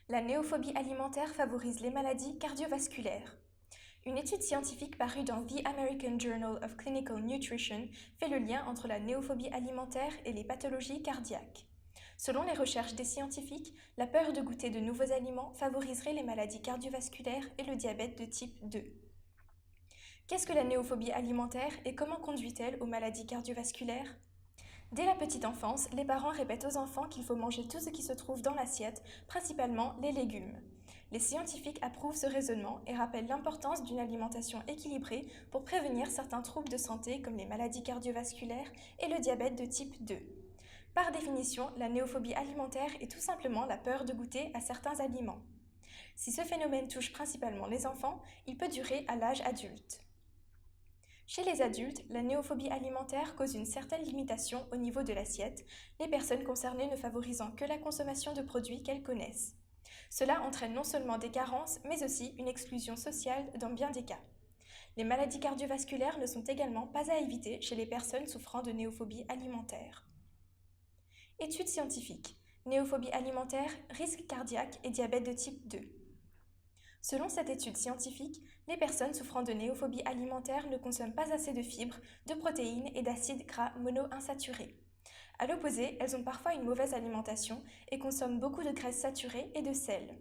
La néophobie alimentaire favorise les maladies cardiovasculaires. Une étude scientifique parue dans The American Journal of Clinical Nutrition fait le lien entre la néophobie alimentaire et les pathologies cardiaques. Selon les recherches des scientifiques, la peur de goûter de nouveaux aliments favoriserait les maladies cardiovasculaires et le diabète de type 2. Qu'est-ce que la néophobie alimentaire et comment conduit-elle aux maladies cardiovasculaires ? Dès la petite enfance, les parents répètent aux enfants qu'il faut manger tout ce qui se trouve dans l'assiette, principalement les légumes. Les scientifiques approuvent ce raisonnement et rappellent l'importance d'une alimentation équilibrée pour prévenir certains troubles de santé comme les maladies cardiovasculaires et le diabète de type 2. Par définition, la néophobie alimentaire est tout simplement la peur de goûter à certains aliments. Si ce phénomène touche principalement les enfants, il peut durer à l'âge adulte. Chez les adultes, la néophobie alimentaire cause une certaine limitation au niveau de l'assiette, les personnes concernées ne favorisant que la consommation de produits qu'elles connaissent. Cela entraîne non seulement des carences, mais aussi une exclusion sociale dans bien des cas. Les maladies cardiovasculaires ne sont également pas à éviter chez les personnes souffrant de néophobie alimentaire. Études scientifiques. Néophobie alimentaire, risque cardiaque et diabète de type 2. Selon cette étude scientifique, les personnes souffrant de néophobie alimentaire ne consomment pas assez de fibres, de protéines et d'acides gras monoinsaturés. À l'opposé, elles ont parfois une mauvaise alimentation et consomment beaucoup de graisses saturées et de sel.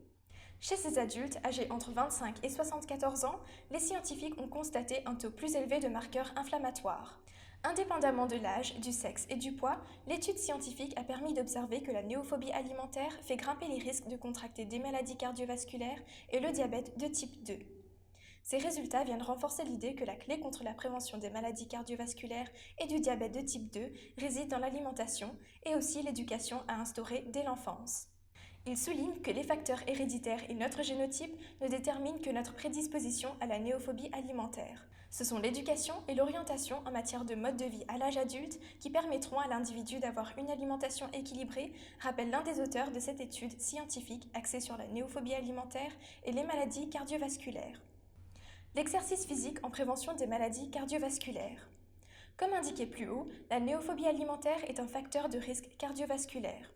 Chez ces adultes âgés entre 25 et 74 ans, les scientifiques ont constaté un taux plus élevé de marqueurs inflammatoires. Indépendamment de l'âge, du sexe et du poids, l'étude scientifique a permis d'observer que la néophobie alimentaire fait grimper les risques de contracter des maladies cardiovasculaires et le diabète de type 2. Ces résultats viennent renforcer l'idée que la clé contre la prévention des maladies cardiovasculaires et du diabète de type 2 réside dans l'alimentation et aussi l'éducation à instaurer dès l'enfance. Il souligne que les facteurs héréditaires et notre génotype ne déterminent que notre prédisposition à la néophobie alimentaire. Ce sont l'éducation et l'orientation en matière de mode de vie à l'âge adulte qui permettront à l'individu d'avoir une alimentation équilibrée, rappelle l'un des auteurs de cette étude scientifique axée sur la néophobie alimentaire et les maladies cardiovasculaires. L'exercice physique en prévention des maladies cardiovasculaires. Comme indiqué plus haut, la néophobie alimentaire est un facteur de risque cardiovasculaire.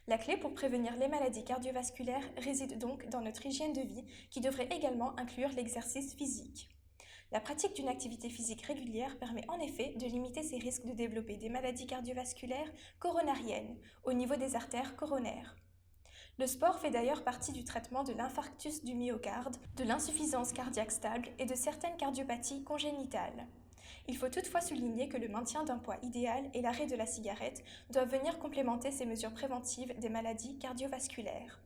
La clé pour prévenir les maladies cardiovasculaires réside donc dans notre hygiène de vie qui devrait également inclure l'exercice physique. La pratique d'une activité physique régulière permet en effet de limiter ces risques de développer des maladies cardiovasculaires coronariennes au niveau des artères coronaires. Le sport fait d'ailleurs partie du traitement de l'infarctus du myocarde, de l'insuffisance cardiaque stable et de certaines cardiopathies congénitales. Il faut toutefois souligner que le maintien d'un poids idéal et l'arrêt de la cigarette doivent venir complémenter ces mesures préventives des maladies cardiovasculaires.